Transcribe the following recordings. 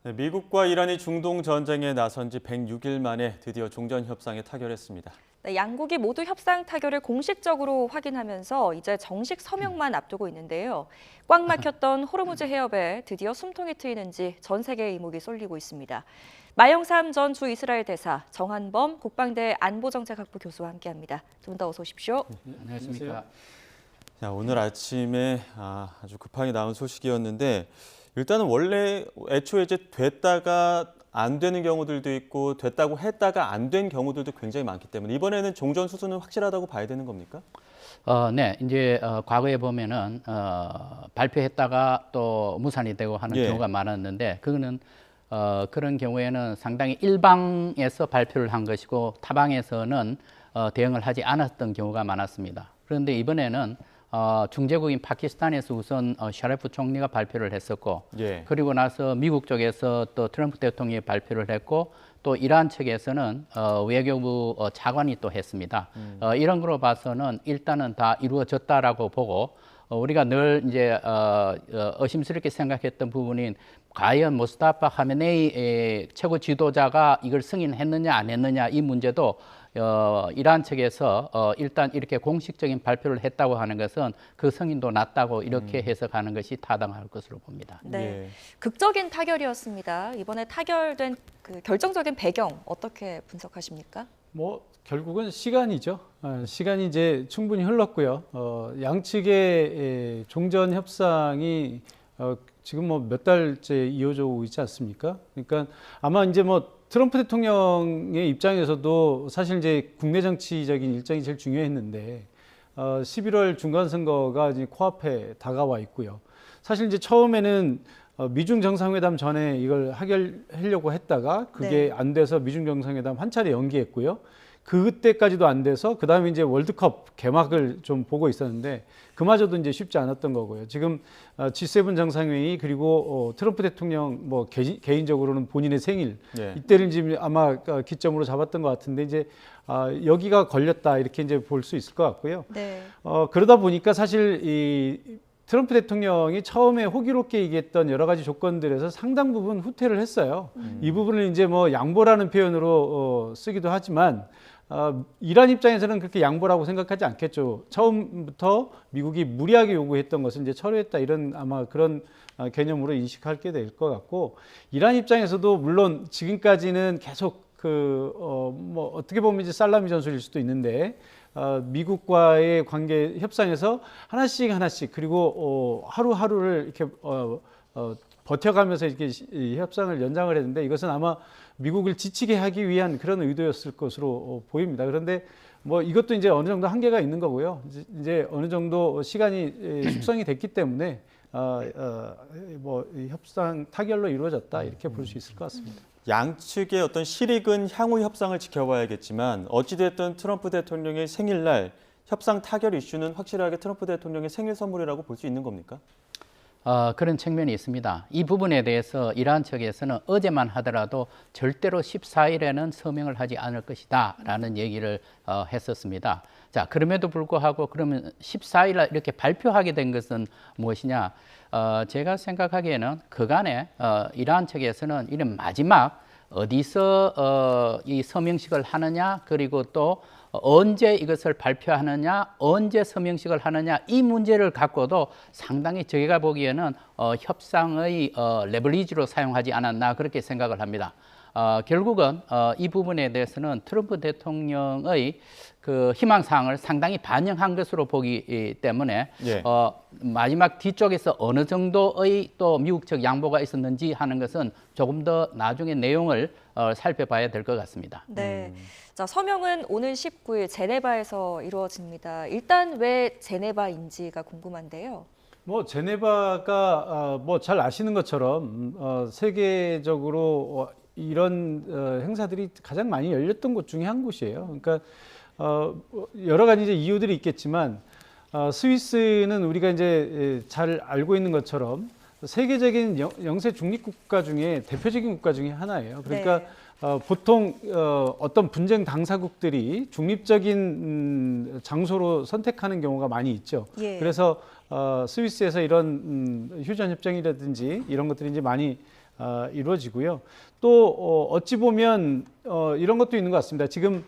네, 미국과 이란이 중동 전쟁에 나선 지 106일 만에 드디어 종전 협상에 타결했습니다. 네, 양국이 모두 협상 타결을 공식적으로 확인하면서 이제 정식 서명만 앞두고 있는데요. 꽉 막혔던 호르무즈 해협에 드디어 숨통이 트이는지 전 세계의 이목이 쏠리고 있습니다. 마영삼 전 주 이스라엘 대사, 정한범 국방대 안보정책학부 교수와 함께합니다. 두 분 다 어서 오십시오. 안녕하십니까. 자, 오늘 아침에 아주 급하게 나온 소식이었는데 일단은 원래 애초에 이제 됐다가 안 되는 경우들도 있고 됐다고 했다가 안 된 경우들도 굉장히 많기 때문에 이번에는 종전 수순은 확실하다고 봐야 되는 겁니까? 네, 이제 과거에 보면은 발표했다가 또 무산이 되고 하는 예. 경우가 많았는데 그거는 그런 경우에는 상당히 일방에서 발표를 한 것이고 타방에서는 대응을 하지 않았던 경우가 많았습니다. 그런데 이번에는 중재국인 파키스탄에서 우선 샤리프 총리가 발표를 했었고 예. 그리고 나서 미국 쪽에서 또 트럼프 대통령이 발표를 했고 또 이란 측에서는 외교부 차관이 또 했습니다. 이런 거로 봐서는 일단은 다 이루어졌다라고 보고 우리가 늘 이제 의심스럽게 생각했던 부분인 과연 모스타파 하메네이 최고 지도자가 이걸 승인했느냐 안 했느냐 이 문제도 이란 측에서 일단 이렇게 공식적인 발표를 했다고 하는 것은 그 승인도 낮다고 이렇게 해석하는 것이 타당할 것으로 봅니다. 네, 예. 극적인 타결이었습니다. 이번에 타결된 그 결정적인 배경 어떻게 분석하십니까? 뭐 결국은 시간이죠. 시간이 이제 충분히 흘렀고요. 양측의 종전 협상이 지금 뭐 몇 달째 이어져 오고 있지 않습니까? 그러니까 아마 이제 뭐 트럼프 대통령의 입장에서도 사실 이제 국내 정치적인 일정이 제일 중요했는데 11월 중간 선거가 이제 코앞에 다가와 있고요. 사실 이제 처음에는 미중 정상회담 전에 이걸 하려고 했다가 그게 안 돼서 미중 정상회담 한 차례 연기했고요. 그때까지도 안 돼서 그다음에 이제 월드컵 개막을 좀 보고 있었는데 그마저도 이제 쉽지 않았던 거고요. 지금 G7 정상회의 그리고 트럼프 대통령 뭐 개인적으로는 본인의 생일 예. 이때를 지금 아마 기점으로 잡았던 것 같은데 이제 여기가 걸렸다 이렇게 이제 볼 수 있을 것 같고요. 네. 그러다 보니까 사실 이 트럼프 대통령이 처음에 호기롭게 얘기했던 여러 가지 조건들에서 상당 부분 후퇴를 했어요. 이 부분을 이제 뭐 양보라는 표현으로 쓰기도 하지만 이란 입장에서는 그렇게 양보라고 생각하지 않겠죠. 처음부터 미국이 무리하게 요구했던 것을 이제 철회했다 이런 아마 그런 개념으로 인식하게 될 것 같고 이란 입장에서도 물론 지금까지는 계속 뭐 어떻게 보면 이제 살라미 전술일 수도 있는데 미국과의 관계 협상에서 하나씩 그리고 하루하루를 이렇게 버텨가면서 이렇게 협상을 연장을 했는데 이것은 아마 미국을 지치게 하기 위한 그런 의도였을 것으로 보입니다. 그런데 뭐 이것도 이제 어느 정도 한계가 있는 거고요. 이제 어느 정도 시간이 숙성이 됐기 때문에 뭐 협상 타결로 이루어졌다 이렇게 볼 수 있을 것 같습니다. 양측의 어떤 실익은 향후 협상을 지켜봐야겠지만 어찌됐든 트럼프 대통령의 생일날 협상 타결 이슈는 확실하게 트럼프 대통령의 생일 선물이라고 볼 수 있는 겁니까? 그런 측면이 있습니다. 이 부분에 대해서 이란 측에서는 어제만 하더라도 절대로 14일에는 서명을 하지 않을 것이다 라는 얘기를 했었습니다. 자, 그럼에도 불구하고 그러면 14일 날 이렇게 발표하게 된 것은 무엇이냐? 제가 생각하기에는 그간에 이란 측에서는 이런 마지막 어디서 이 서명식을 하느냐 그리고 또 언제 이것을 발표하느냐 언제 서명식을 하느냐 이 문제를 갖고도 상당히 저희가 보기에는 협상의 레버리지로 사용하지 않았나 그렇게 생각을 합니다. 결국은 이 부분에 대해서는 트럼프 대통령의 그 희망사항을 상당히 반영한 것으로 보기 때문에 예. 마지막 뒤쪽에서 어느 정도의 또 미국 측 양보가 있었는지 하는 것은 조금 더 나중에 내용을 살펴봐야 될 것 같습니다. 네. 자, 서명은 오늘 19일 제네바에서 이루어집니다. 일단 왜 제네바인지가 궁금한데요. 뭐 제네바가 뭐 잘 아시는 것처럼 세계적으로 이런 행사들이 가장 많이 열렸던 곳 중에 한 곳이에요. 그러니까 여러 가지 이제 이유들이 있겠지만 스위스는 우리가 이제 잘 알고 있는 것처럼 세계적인 영세 중립 국가 중에 대표적인 국가 중에 하나예요. 그러니까 보통 어떤 분쟁 당사국들이 중립적인 장소로 선택하는 경우가 많이 있죠. 예. 그래서 스위스에서 이런 휴전 협정이라든지 이런 것들이 이제 많이 이루어지고요. 또 어찌 보면 이런 것도 있는 것 같습니다. 지금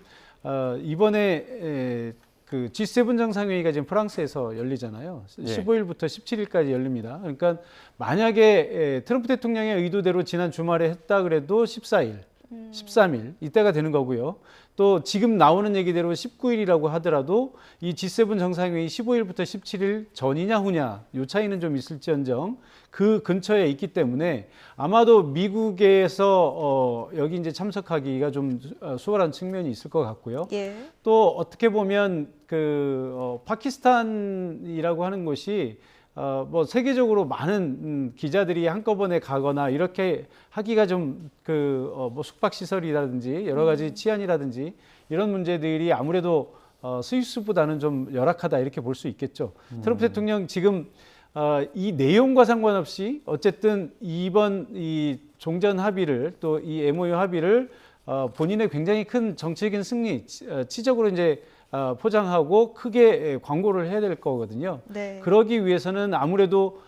이번에 그 G7 정상회의가 지금 프랑스에서 열리잖아요. 예. 15일부터 17일까지 열립니다. 그러니까 만약에 트럼프 대통령의 의도대로 지난 주말에 했다 그래도 14일, 13일 이때가 되는 거고요. 또 지금 나오는 얘기대로 19일이라고 하더라도 이 G7 정상회의 15일부터 17일 전이냐 후냐 요 차이는 좀 있을지언정 그 근처에 있기 때문에 아마도 미국에서 여기 이제 참석하기가 좀 수월한 측면이 있을 것 같고요. 예. 또 어떻게 보면 파키스탄이라고 하는 곳이 뭐 세계적으로 많은 기자들이 한꺼번에 가거나 이렇게 하기가 좀 뭐 숙박 시설이라든지 여러 가지 치안이라든지 이런 문제들이 아무래도 스위스보다는 좀 열악하다 이렇게 볼 수 있겠죠. 트럼프 대통령 지금 이 내용과 상관없이 어쨌든 이번 이 종전 합의를 또 이 MOU 합의를 본인의 굉장히 큰 정치적인 승리, 치적으로 이제 포장하고 크게 광고를 해야 될 거거든요. 네. 그러기 위해서는 아무래도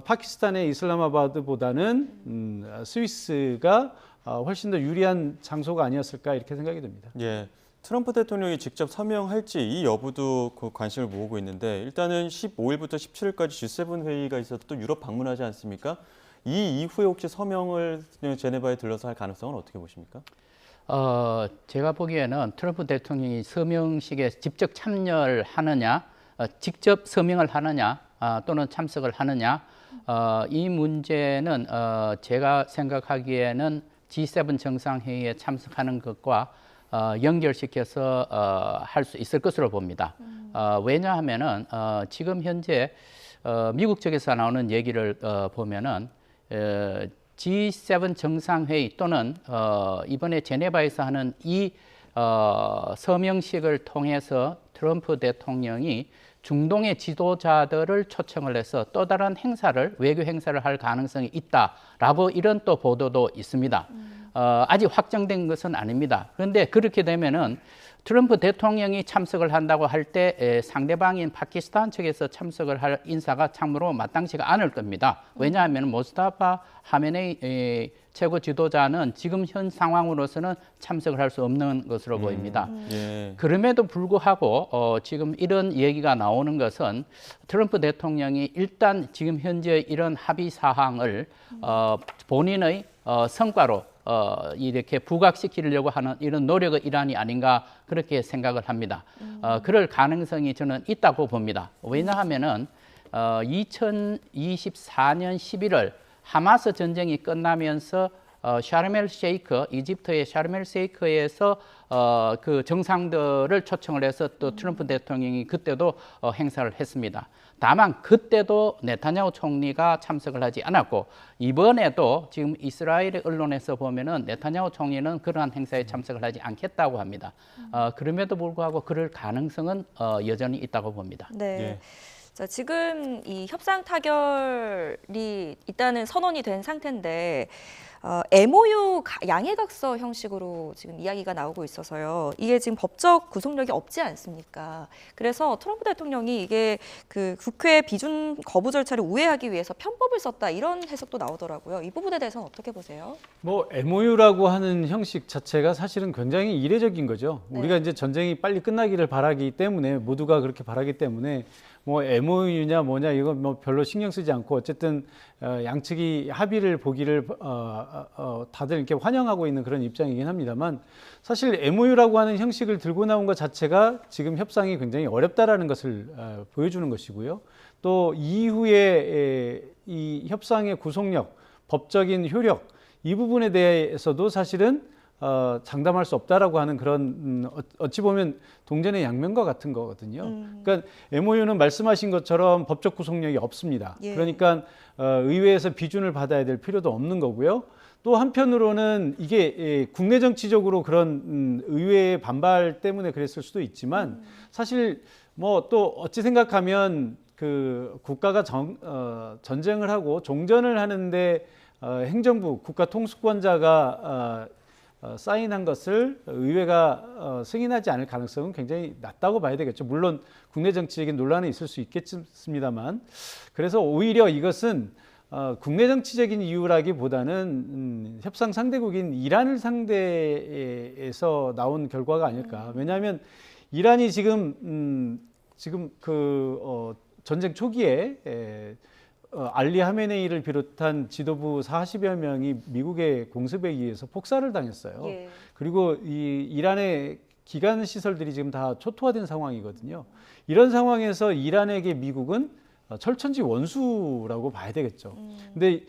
파키스탄의 이슬라마바드보다는 스위스가 훨씬 더 유리한 장소가 아니었을까 이렇게 생각이 됩니다. 예, 트럼프 대통령이 직접 서명할지 이 여부도 그 관심을 모으고 있는데 일단은 15일부터 17일까지 G7 회의가 있어서 또 유럽 방문하지 않습니까? 이 이후에 혹시 서명을 제네바에 들러서 할 가능성은 어떻게 보십니까? 제가 보기에는 트럼프 대통령이 서명식에 직접 참여를 하느냐, 직접 서명을 하느냐, 또는 참석을 하느냐, 이 문제는 제가 생각하기에는 G7 정상회의에 참석하는 것과 연결시켜서 할 수 있을 것으로 봅니다. 왜냐하면은 지금 현재 미국 쪽에서 나오는 얘기를 보면은 G7 정상회의 또는 이번에 제네바에서 하는 이 서명식을 통해서 트럼프 대통령이 중동의 지도자들을 초청을 해서 또 다른 행사를, 외교 행사를 할 가능성이 있다라고 이런 또 보도도 있습니다. 아직 확정된 것은 아닙니다. 그런데 그렇게 되면은 트럼프 대통령이 참석을 한다고 할 때 상대방인 파키스탄 측에서 참석을 할 인사가 참으로 마땅치가 않을 겁니다. 왜냐하면 모스타파 하메네이 최고 지도자는 지금 현 상황으로서는 참석을 할 수 없는 것으로 보입니다. 예. 그럼에도 불구하고 지금 이런 얘기가 나오는 것은 트럼프 대통령이 일단 지금 현재 이런 합의 사항을 본인의 성과로 이렇게 부각시키려고 하는 이런 노력의 일환이 아닌가 그렇게 생각을 합니다. 그럴 가능성이 저는 있다고 봅니다. 왜냐하면은 2024년 11월 하마스 전쟁이 끝나면서 샤르멜 셰이크, 이집트의 샤르멜 셰이크에서 그 정상들을 초청을 해서 또 트럼프 대통령이 그때도 행사를 했습니다. 다만 그때도 네타냐후 총리가 참석을 하지 않았고 이번에도 지금 이스라엘의 언론에서 보면은 네타냐후 총리는 그러한 행사에 참석을 하지 않겠다고 합니다. 그럼에도 불구하고 그럴 가능성은 여전히 있다고 봅니다. 네. 예. 자, 지금 이 협상 타결이 일단은 선언이 된 상태인데 MOU 양해각서 형식으로 지금 이야기가 나오고 있어서요. 이게 지금 법적 구속력이 없지 않습니까? 그래서 트럼프 대통령이 이게 그 국회 비준 거부 절차를 우회하기 위해서 편법을 썼다 이런 해석도 나오더라고요. 이 부분에 대해서는 어떻게 보세요? 뭐 MOU라고 하는 형식 자체가 사실은 굉장히 이례적인 거죠. 네. 우리가 이제 전쟁이 빨리 끝나기를 바라기 때문에 모두가 그렇게 바라기 때문에 뭐 MOU냐 뭐냐 이거 뭐 별로 신경 쓰지 않고 어쨌든 양측이 합의를 보기를 다들 이렇게 환영하고 있는 그런 입장이긴 합니다만 사실 MOU라고 하는 형식을 들고 나온 것 자체가 지금 협상이 굉장히 어렵다라는 것을 보여주는 것이고요. 또 이후에 이 협상의 구속력, 법적인 효력 이 부분에 대해서도 사실은 장담할 수 없다라고 하는 그런 어찌 보면 동전의 양면과 같은 거거든요. 그러니까 MOU는 말씀하신 것처럼 법적 구속력이 없습니다. 예. 그러니까 의회에서 비준을 받아야 될 필요도 없는 거고요. 또 한편으로는 이게 국내 정치적으로 그런 의회의 반발 때문에 그랬을 수도 있지만 사실 뭐 또 어찌 생각하면 그 국가가 전쟁을 하고 종전을 하는데 행정부 국가 통수권자가 사인한 것을 의회가 승인하지 않을 가능성은 굉장히 낮다고 봐야 되겠죠. 물론 국내 정치적인 논란이 있을 수 있겠습니다만 그래서 오히려 이것은 국내 정치적인 이유라기보다는 협상 상대국인 이란을 상대해서 나온 결과가 아닐까. 왜냐하면 이란이 지금 전쟁 초기에 알리 하메네이를 비롯한 지도부 40여 명이 미국의 공습에 의해서 폭살을 당했어요. 예. 그리고 이 이란의 기관 시설들이 지금 다 초토화된 상황이거든요. 이런 상황에서 이란에게 미국은 철천지 원수라고 봐야 되겠죠. 근데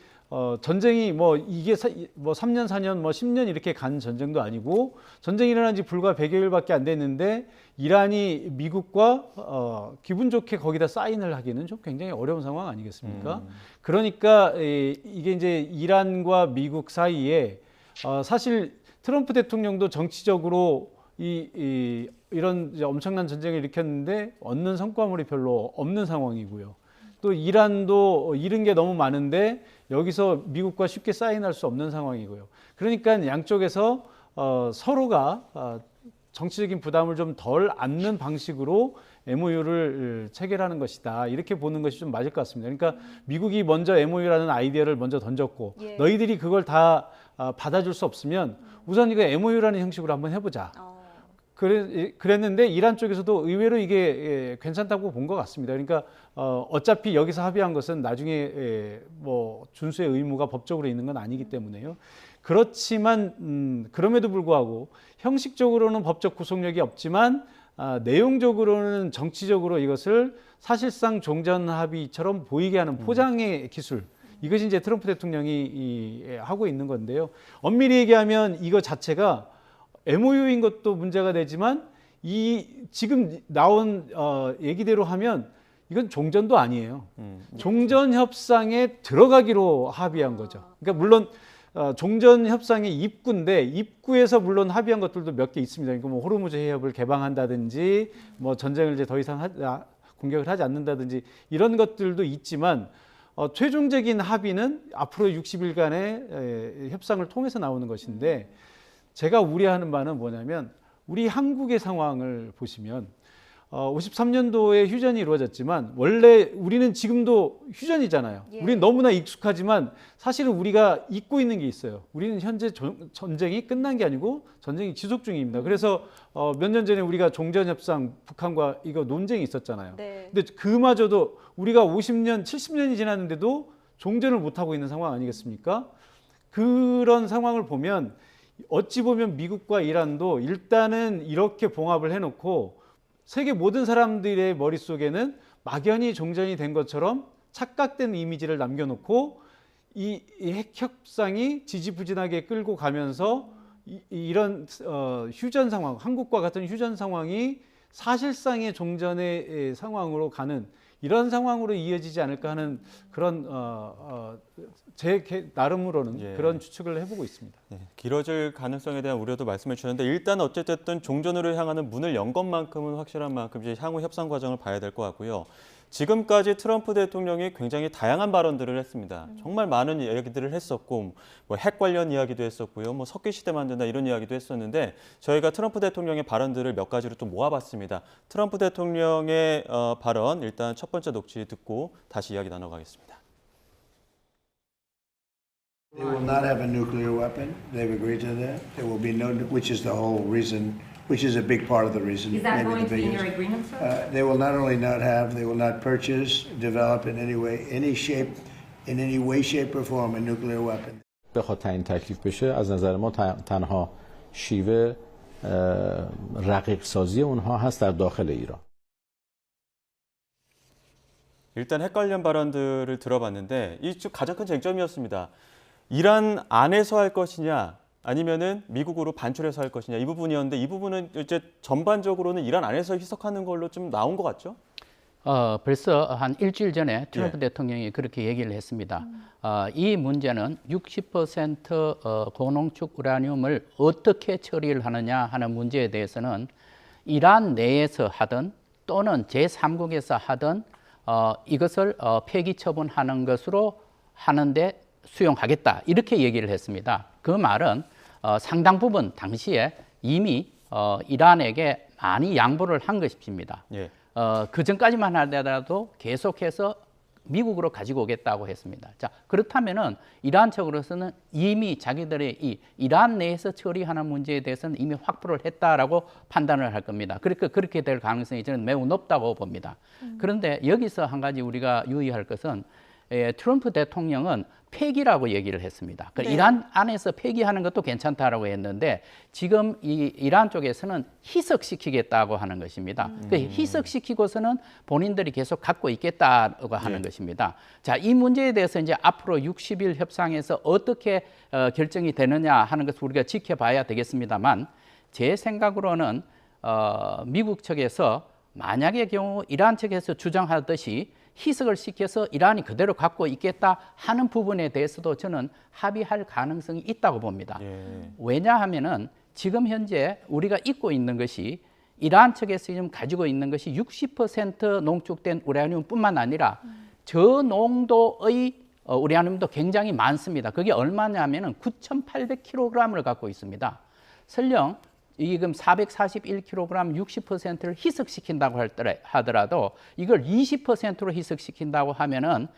전쟁이 뭐 이게 뭐 3년, 4년, 뭐 10년 이렇게 간 전쟁도 아니고 전쟁이 일어난 지 불과 100여일밖에 안 됐는데 이란이 미국과 기분 좋게 거기다 사인을 하기는 좀 굉장히 어려운 상황 아니겠습니까? 그러니까 이게 이제 이란과 미국 사이에 사실 트럼프 대통령도 정치적으로 이런 이제 엄청난 전쟁을 일으켰는데 얻는 성과물이 별로 없는 상황이고요. 또 이란도 잃은 게 너무 많은데 여기서 미국과 쉽게 사인할 수 없는 상황이고요. 그러니까 양쪽에서 서로가 정치적인 부담을 좀 덜 안는 방식으로 MOU를 체결하는 것이다. 이렇게 보는 것이 좀 맞을 것 같습니다. 그러니까 미국이 먼저 MOU라는 아이디어를 먼저 던졌고 예. 너희들이 그걸 다 받아줄 수 없으면 우선 이거 MOU라는 형식으로 한번 해보자. 그랬는데 이란 쪽에서도 의외로 이게 괜찮다고 본 것 같습니다. 그러니까 어차피 여기서 합의한 것은 나중에 뭐 준수의 의무가 법적으로 있는 건 아니기 때문에요. 그렇지만 그럼에도 불구하고 형식적으로는 법적 구속력이 없지만 내용적으로는 정치적으로 이것을 사실상 종전 합의처럼 보이게 하는 포장의 기술. 이것이 이제 트럼프 대통령이 하고 있는 건데요. 엄밀히 얘기하면 이거 자체가 MOU인 것도 문제가 되지만 이 지금 나온 얘기대로 하면 이건 종전도 아니에요. 종전 협상에 들어가기로 합의한 거죠. 그러니까 물론 종전 협상의 입구인데 입구에서 물론 합의한 것들도 몇 개 있습니다. 그러니까 뭐 호르무즈 해협을 개방한다든지 뭐 전쟁을 이제 더 이상 공격을 하지 않는다든지 이런 것들도 있지만 최종적인 합의는 앞으로 60일간의 협상을 통해서 나오는 것인데 제가 우려하는 바는 뭐냐면 우리 한국의 상황을 보시면 53년도에 휴전이 이루어졌지만 원래 우리는 지금도 휴전이잖아요. 예. 우리는 너무나 익숙하지만 사실은 우리가 잊고 있는 게 있어요. 우리는 현재 전쟁이 끝난 게 아니고 전쟁이 지속 중입니다. 그래서 몇 년 전에 우리가 종전협상 북한과 이거 논쟁이 있었잖아요. 네. 근데 그마저도 우리가 50년, 70년이 지났는데도 종전을 못하고 있는 상황 아니겠습니까? 그런 상황을 보면 어찌 보면 미국과 이란도 일단은 이렇게 봉합을 해놓고 세계 모든 사람들의 머릿속에는 막연히 종전이 된 것처럼 착각된 이미지를 남겨놓고 이 핵협상이 지지부진하게 끌고 가면서 이런 휴전 상황, 한국과 같은 휴전 상황이 사실상의 종전의 상황으로 가는 이런 상황으로 이어지지 않을까 하는 그런 제 나름으로는 예. 그런 추측을 해보고 있습니다. 네, 길어질 가능성에 대한 우려도 말씀해 주셨는데 일단 어쨌든 종전으로 향하는 문을 연 것만큼은 확실한 만큼 이제 향후 협상 과정을 봐야 될 것 같고요. 지금까지 트럼프 대통령이 굉장히 다양한 발언들을 했습니다. 정말 많은 이야기들을 했었고 뭐 핵 관련 이야기도 했었고요. 뭐 석기 시대 만든다 이런 이야기도 했었는데 저희가 트럼프 대통령의 발언들을 몇 가지로 좀 모아봤습니다. 트럼프 대통령의 발언 일단 첫 번째 녹취 듣고 다시 이야기 나눠가겠습니다. They will not have a nuclear weapon. They've agreed to that. There will be no, which is the whole reason, which is a big part of the reason. Is that maybe going the to be in your biggest. agreement, sir? They will not only not have, they will not purchase, develop in any way, any shape, in any way, shape, or form a nuclear weapon. بخواد تعیین تکلیف بشه از نظر ما تنها شیوه رقیق سازی اونها هست در داخل ایران. 일단 핵 관련 발언들을 들어봤는데 이 가장 큰 쟁점이었습니다. 이란 안에서 할 것이냐 아니면은 미국으로 반출해서 할 것이냐 이 부분이었는데 이 부분은 이제 전반적으로는 이란 안에서 희석하는 걸로 좀 나온 것 같죠? 벌써 한 일주일 전에 트럼프 예. 대통령이 그렇게 얘기를 했습니다. 이 문제는 60% 고농축 우라늄을 어떻게 처리를 하느냐 하는 문제에 대해서는 이란 내에서 하든 또는 제3국에서 하든 이것을 폐기 처분하는 것으로 하는데 수용하겠다 이렇게 얘기를 했습니다. 그 말은 상당 부분 당시에 이미 이란에게 많이 양보를 한 것입니다. 예. 그 전까지만 하더라도 계속해서 미국으로 가지고 오겠다고 했습니다. 자, 그렇다면은 이란 측으로서는 이미 자기들의 이 이란 내에서 처리하는 문제에 대해서는 이미 확보를 했다라고 판단을 할 겁니다. 그러니까 그렇게 될 가능성이 저는 매우 높다고 봅니다. 그런데 여기서 한 가지 우리가 유의할 것은 트럼프 대통령은 폐기라고 얘기를 했습니다. 네. 이란 안에서 폐기하는 것도 괜찮다라고 했는데 지금 이 이란 쪽에서는 희석시키겠다고 하는 것입니다. 그 희석시키고서는 본인들이 계속 갖고 있겠다고 하는 것입니다. 자, 이 문제에 대해서 이제 앞으로 60일 협상에서 어떻게 결정이 되느냐 하는 것을 우리가 지켜봐야 되겠습니다만 제 생각으로는 미국 측에서 만약의 경우 이란 측에서 주장하듯이 희석을 시켜서 이란이 그대로 갖고 있겠다 하는 부분에 대해서도 저는 합의할 가능성이 있다고 봅니다. 예. 왜냐하면은 지금 현재 우리가 잊고 있는 것이 이란 측에서 지금 가지고 있는 것이 60% 농축된 우라늄뿐만 아니라 저농도의 우라늄도 굉장히 많습니다. 그게 얼마냐면은 9,800kg을 갖고 있습니다. 설령 지금 441kg 60%를 희석시킨다고 하더라도 이걸 20%로 희석시킨다고 하면은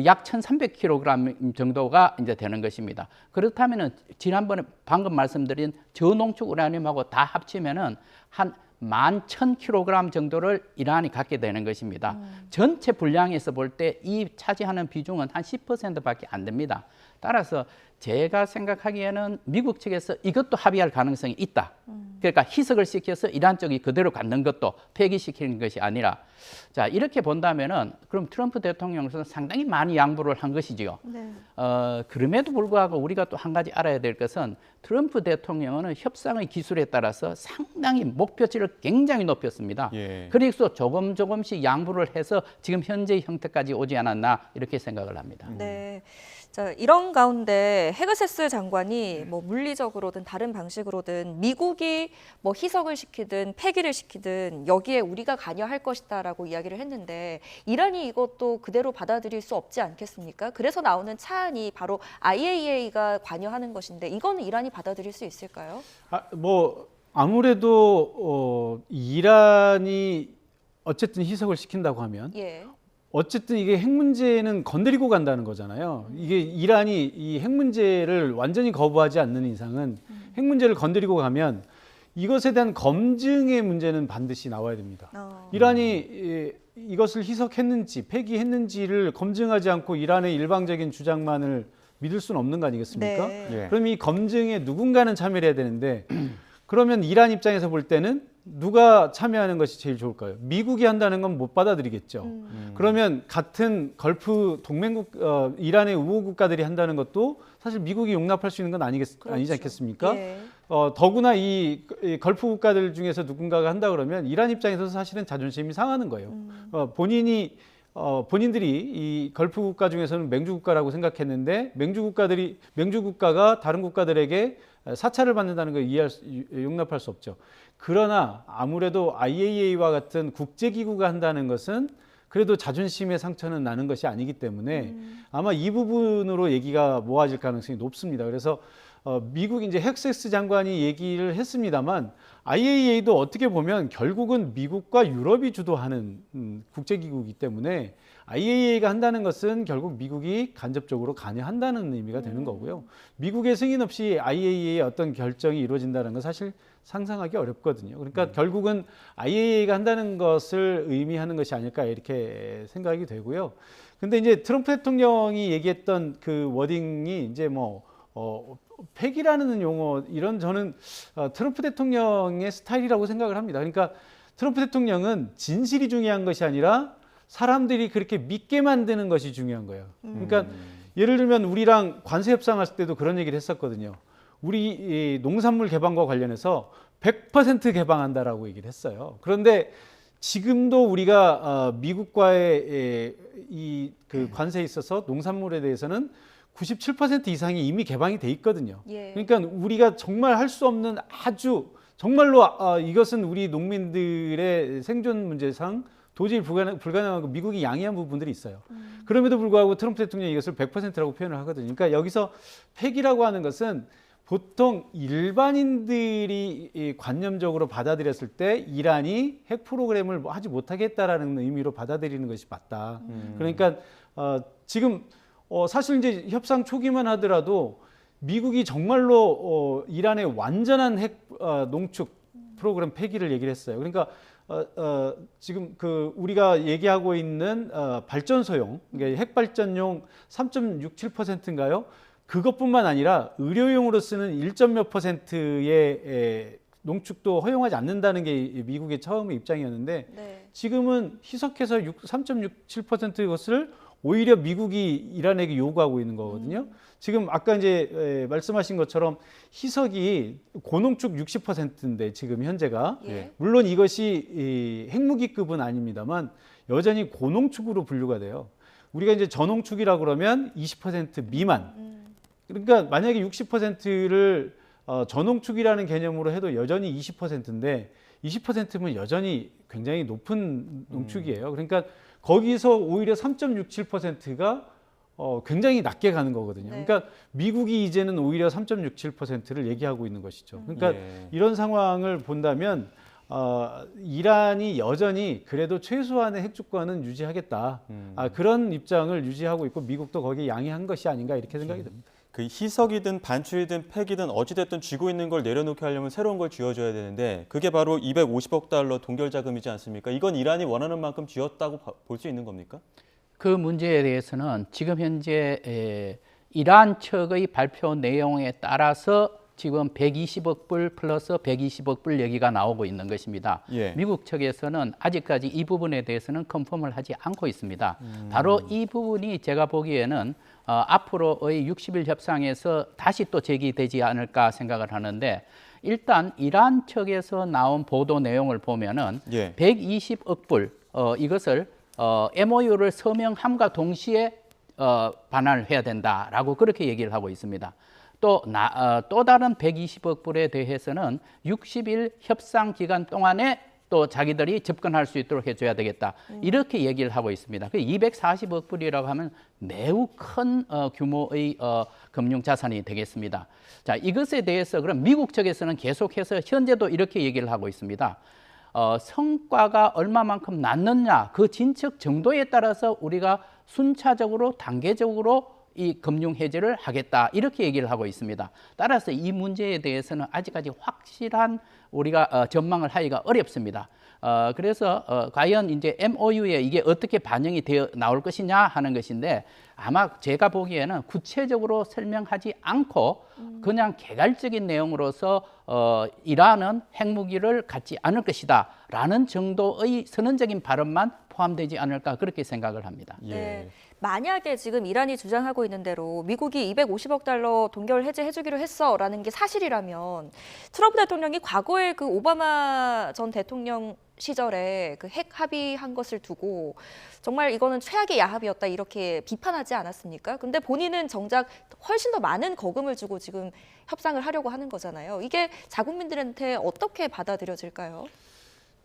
약 1,300kg 정도가 이제 되는 것입니다. 그렇다면은 지난번에 방금 말씀드린 저농축 우라늄하고 다 합치면은 한 11,000kg 정도를 이란이 갖게 되는 것입니다. 전체 분량에서 볼 때 이 차지하는 비중은 한 10%밖에 안 됩니다. 따라서 제가 생각하기에는 미국 측에서 이것도 합의할 가능성이 있다. 그러니까 희석을 시켜서 이란 쪽이 그대로 갖는 것도 폐기시키는 것이 아니라 자 이렇게 본다면은 그럼 트럼프 대통령으로서는 상당히 많이 양보를 한 것이지요. 네. 그럼에도 불구하고 우리가 또 한 가지 알아야 될 것은 트럼프 대통령은 협상의 기술에 따라서 상당히 목표치를 굉장히 높였습니다. 예. 그래서 조금씩 양보를 해서 지금 현재의 형태까지 오지 않았나 이렇게 생각을 합니다. 네. 자, 이런 가운데 헤그세스 장관이 뭐 물리적으로든 다른 방식으로든 미국이 뭐 희석을 시키든 폐기를 시키든 여기에 우리가 관여할 것이다라고 이야기를 했는데 이란이 이것도 그대로 받아들일 수 없지 않겠습니까? 그래서 나오는 차안이 바로 IAEA가 관여하는 것인데 이거는 이란이 받아들일 수 있을까요? 뭐 아무래도 이란이 어쨌든 희석을 시킨다고 하면 예. 어쨌든 이게 핵 문제는 건드리고 간다는 거잖아요. 이게 이란이 이 핵 문제를 완전히 거부하지 않는 이상은 핵 문제를 건드리고 가면 이것에 대한 검증의 문제는 반드시 나와야 됩니다. 이란이 이것을 희석했는지 폐기했는지를 검증하지 않고 이란의 일방적인 주장만을 믿을 수는 없는 거 아니겠습니까? 네. 예. 그럼 이 검증에 누군가는 참여를 해야 되는데 그러면 이란 입장에서 볼 때는 누가 참여하는 것이 제일 좋을까요? 미국이 한다는 건 못 받아들이겠죠. 그러면 같은 걸프 동맹국 이란의 우호 국가들이 한다는 것도 사실 미국이 용납할 수 있는 건 아니지 않겠습니까? 예. 더구나 이 걸프 국가들 중에서 누군가가 한다 그러면 이란 입장에서 사실은 자존심이 상하는 거예요. 본인들이 이 걸프 국가 중에서는 맹주 국가라고 생각했는데 맹주 국가가 다른 국가들에게 사찰을 받는다는 걸 용납할 수 없죠. 그러나 아무래도 IAEA와 같은 국제기구가 한다는 것은 그래도 자존심의 상처는 나는 것이 아니기 때문에 아마 이 부분으로 얘기가 모아질 가능성이 높습니다. 그래서 미국 이제 헤그세스 장관이 얘기를 했습니다만 IAEA도 어떻게 보면 결국은 미국과 유럽이 주도하는 국제기구이기 때문에 IAEA가 한다는 것은 결국 미국이 간접적으로 관여한다는 의미가 되는 거고요. 미국의 승인 없이 IAEA의 어떤 결정이 이루어진다는 건 사실 상상하기 어렵거든요. 그러니까 결국은 IAEA가 한다는 것을 의미하는 것이 아닐까 이렇게 생각이 되고요. 근데 이제 트럼프 대통령이 얘기했던 그 워딩이 이제 폐기라는 용어 이런 저는 트럼프 대통령의 스타일이라고 생각을 합니다. 그러니까 트럼프 대통령은 진실이 중요한 것이 아니라 사람들이 그렇게 믿게 만드는 것이 중요한 거예요. 그러니까 예를 들면 우리랑 관세 협상했을 때도 그런 얘기를 했었거든요. 우리 이 농산물 개방과 관련해서 100% 개방한다라고 얘기를 했어요. 그런데 지금도 우리가 미국과의 그 관세에 있어서 농산물에 대해서는 97% 이상이 이미 개방이 돼 있거든요. 예. 그러니까 우리가 정말 할 수 없는 아주 정말로 이것은 우리 농민들의 생존 문제상 도저히 불가능하고 미국이 양해한 부분들이 있어요. 그럼에도 불구하고 트럼프 대통령이 이것을 100%라고 표현을 하거든요. 그러니까 여기서 폐기라고 하는 것은 보통 일반인들이 관념적으로 받아들였을 때 이란이 핵 프로그램을 하지 못하겠다라는 의미로 받아들이는 것이 맞다. 그러니까 지금 사실 이제 협상 초기만 하더라도 미국이 정말로 이란의 완전한 핵 농축 프로그램 폐기를 얘기를 했어요. 그러니까 지금 그 우리가 얘기하고 있는 발전소용, 그러니까 핵 발전용 3.67%인가요? 그것뿐만 아니라 의료용으로 쓰는 1몇 %의 농축도 허용하지 않는다는 게 미국의 처음의 입장이었는데 네. 지금은 희석해서 3.67% 것을 오히려 미국이 이란에게 요구하고 있는 거거든요. 지금 아까 이제 말씀하신 것처럼 희석이 고농축 60%인데 지금 현재가 예. 물론 이것이 이 핵무기급은 아닙니다만 여전히 고농축으로 분류가 돼요. 우리가 이제 저농축이라고 그러면 20% 미만. 그러니까 만약에 60%를 저농축이라는 개념으로 해도 여전히 20%인데 20%면 여전히 굉장히 높은 농축이에요. 그러니까 거기서 오히려 3.67%가 굉장히 낮게 가는 거거든요. 네. 그러니까 미국이 이제는 오히려 3.67%를 얘기하고 있는 것이죠. 그러니까 예. 이런 상황을 본다면 이란이 여전히 그래도 최소한의 핵 주권은 유지하겠다. 그런 입장을 유지하고 있고 미국도 거기에 양해한 것이 아닌가 이렇게 생각이 듭니다. 그 희석이든 반출이든 폐기든 어찌됐든 쥐고 있는 걸 내려놓게 하려면 새로운 걸 쥐어줘야 되는데 그게 바로 250억 달러 동결 자금이지 않습니까? 이건 이란이 원하는 만큼 쥐었다고 볼 수 있는 겁니까? 그 문제에 대해서는 지금 현재 이란 측의 발표 내용에 따라서 지금 120억 불 플러스 120억 불 얘기가 나오고 있는 것입니다. 예. 미국 측에서는 아직까지 이 부분에 대해서는 컨펌을 하지 않고 있습니다. 바로 이 부분이 제가 보기에는 앞으로의 60일 협상에서 다시 또 제기되지 않을까 생각을 하는데 일단 이란 측에서 나온 보도 내용을 보면은 예. 120억 불 이것을 MOU를 서명함과 동시에 반환을 해야 된다라고 그렇게 얘기를 하고 있습니다. 또 다른 120억 불에 대해서는 60일 협상 기간 동안에 또 자기들이 접근할 수 있도록 해줘야 되겠다. 이렇게 얘기를 하고 있습니다. 그 240억 불이라고 하면 매우 큰 규모의 금융 자산이 되겠습니다. 자, 이것에 대해서 그럼 미국 측에서는 계속해서 현재도 이렇게 얘기를 하고 있습니다. 성과가 얼마만큼 났느냐 그 진척 정도에 따라서 우리가 순차적으로 단계적으로 이 금융 해제를 하겠다 이렇게 얘기를 하고 있습니다. 따라서 이 문제에 대해서는 아직까지 확실한 우리가 전망을 하기가 어렵습니다. 그래서 과연 이제 MOU에 이게 어떻게 반영이 되어 나올 것이냐 하는 것인데 아마 제가 보기에는 구체적으로 설명하지 않고 그냥 개괄적인 내용으로서 이란은 핵무기를 갖지 않을 것이다 라는 정도의 선언적인 발언만 포함되지 않을까 그렇게 생각을 합니다. 예. 네. 만약에 지금 이란이 주장하고 있는 대로 미국이 250억 달러 동결 해제해주기로 했어라는 게 사실이라면 트럼프 대통령이 과거에 그 오바마 전 대통령 시절에 그 핵 합의한 것을 두고 정말 이거는 최악의 야합이었다 이렇게 비판하지 않았습니까? 근데 본인은 정작 훨씬 더 많은 거금을 주고 지금 협상을 하려고 하는 거잖아요. 이게 자국민들한테 어떻게 받아들여질까요?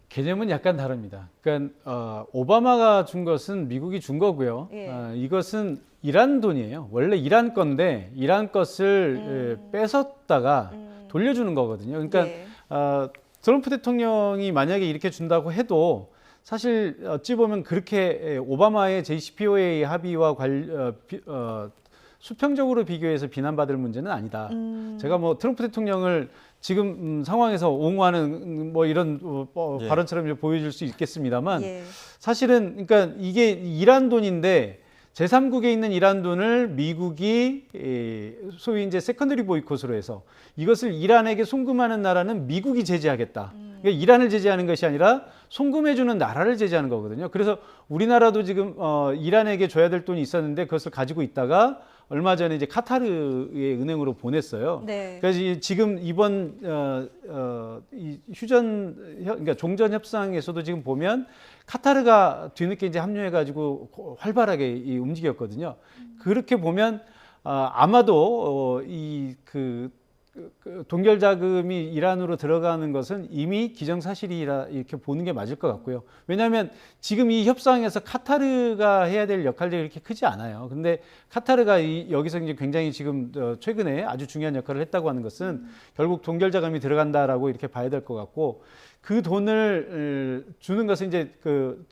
개념은 약간 다릅니다. 그러니까 오바마가 준 것은 미국이 준 거고요. 예. 이것은 이란 돈이에요. 원래 이란 건데 이란 것을 뺏었다가 돌려주는 거거든요. 그러니까 예. 트럼프 대통령이 만약에 이렇게 준다고 해도 사실 어찌 보면 그렇게 오바마의 JCPOA 합의와 수평적으로 비교해서 비난받을 문제는 아니다. 제가 뭐 트럼프 대통령을 지금 상황에서 옹호하는 뭐 이런 예. 발언처럼 보여줄 수 있겠습니다만 예. 사실은 그러니까 이게 이란 돈인데 제3국에 있는 이란 돈을 미국이 소위 이제 세컨더리 보이콧으로 해서 이것을 이란에게 송금하는 나라는 미국이 제재하겠다. 그러니까 이란을 제재하는 것이 아니라 송금해주는 나라를 제재하는 거거든요. 그래서 우리나라도 지금 이란에게 줘야 될 돈이 있었는데 그것을 가지고 있다가 얼마 전에 이제 카타르의 은행으로 보냈어요. 네. 그래서 지금 이번 이 그러니까 종전 협상에서도 지금 보면 카타르가 뒤늦게 이제 합류해가지고 활발하게 움직였거든요. 그렇게 보면 아마도 동결 자금이 이란으로 들어가는 것은 이미 기정사실이라 이렇게 보는 게 맞을 것 같고요. 왜냐하면 지금 이 협상에서 카타르가 해야 될 역할들이 그렇게 크지 않아요. 근데 카타르가 여기서 이제 굉장히 지금 최근에 아주 중요한 역할을 했다고 하는 것은 결국 동결 자금이 들어간다라고 이렇게 봐야 될 것 같고, 그 돈을 주는 것은 이제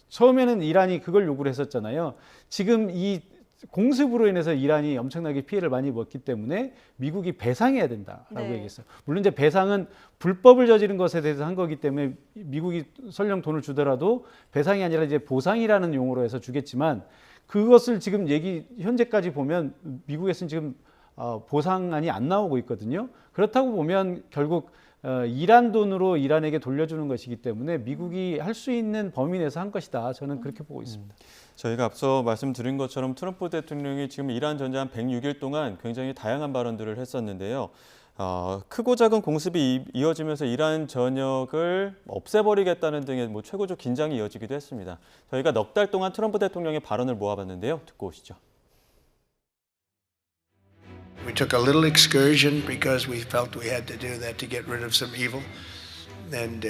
처음에는 이란이 그걸 요구를 했었잖아요. 지금 이 공습으로 인해서 이란이 엄청나게 피해를 많이 입었기 때문에 미국이 배상해야 된다라고 네. 얘기했어요. 물론 이제 배상은 불법을 저지른 것에 대해서 한 거기 때문에 미국이 설령 돈을 주더라도 배상이 아니라 이제 보상이라는 용어로 해서 주겠지만, 그것을 지금 현재까지 보면 미국에서는 지금 보상안이 안 나오고 있거든요. 그렇다고 보면 결국 이란 돈으로 이란에게 돌려주는 것이기 때문에 미국이 할 수 있는 범위 내에서 한 것이다. 저는 그렇게 보고 있습니다. 저희가 앞서 말씀드린 것처럼 트럼프 대통령이 지금 이란 전쟁 한 106일 동안 굉장히 다양한 발언들을 했었는데요. 크고 작은 공습이 이어지면서 이란 전역을 없애버리겠다는 등의 최고적 긴장이 이어지기도 했습니다. 저희가 넉 달 동안 트럼프 대통령의 발언을 모아봤는데요. 듣고 오시죠. We took a little excursion because we felt we had to do that to get rid of some evil. And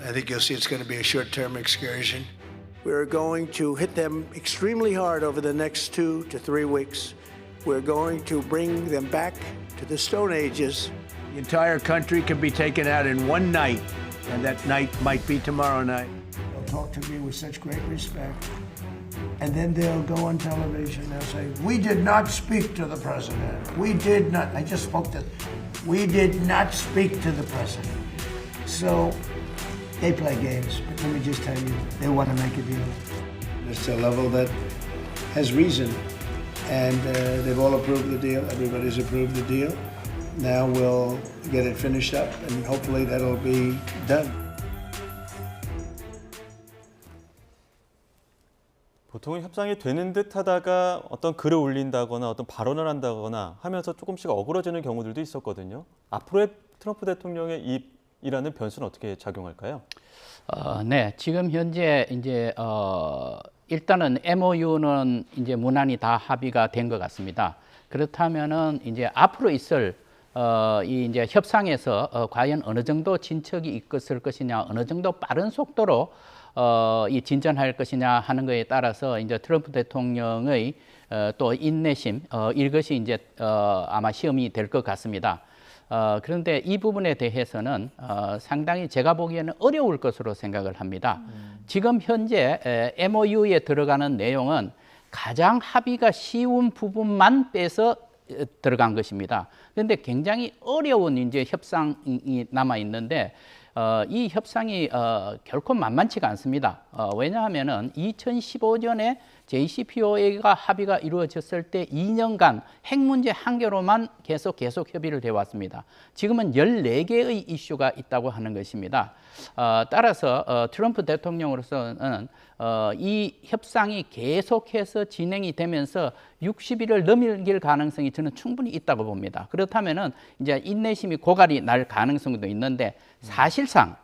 I think you'll see it's going to be a short-term excursion. We're going to hit them extremely hard over the next 2 to 3 weeks. We're going to bring them back to the Stone Ages. The entire country can be taken out in one night, and that night might be tomorrow night. They'll talk to me with such great respect. And then they'll go on television, they'll say, we did not speak to the president. We did not, I just spoke to, we did not speak to the president. So they play games, but let me just tell you, they want to make a deal. It's a level that has reason, and they've all approved the deal, everybody's approved the deal. Now we'll get it finished up, and hopefully that'll be done. 보통은 협상이 되는 듯 하다가 어떤 글을 올린다거나 어떤 발언을 한다거나 하면서 조금씩 어그러지는 경우들도 있었거든요. 앞으로의 트럼프 대통령의 이라는 변수는 어떻게 작용할까요? 네, 지금 현재 이제 일단은 MOU는 이제 무난히 다 합의가 된 것 같습니다. 그렇다면은 이제 앞으로 있을 이 이제 협상에서 과연 어느 정도 진척이 있을 것이냐, 어느 정도 빠른 속도로 이 진전할 것이냐 하는 것에 따라서 이제 트럼프 대통령의 또 인내심 이것이 이제 아마 시험이 될 것 같습니다. 그런데 이 부분에 대해서는 상당히 제가 보기에는 어려울 것으로 생각을 합니다. 지금 현재 MOU에 들어가는 내용은 가장 합의가 쉬운 부분만 빼서 들어간 것입니다. 그런데 굉장히 어려운 이제 협상이 남아 있는데 이 협상이 결코 만만치가 않습니다. 왜냐하면은 2015년에 JCPOA가 합의가 이루어졌을 때 2년간 핵 문제 한 개로만 계속 협의를 돼 왔습니다. 지금은 14개의 이슈가 있다고 하는 것입니다. 따라서 트럼프 대통령으로서는 이 협상이 계속해서 진행이 되면서 60일을 넘길 가능성이 저는 충분히 있다고 봅니다. 그렇다면은 이제 인내심이 고갈이 날 가능성도 있는데 사실상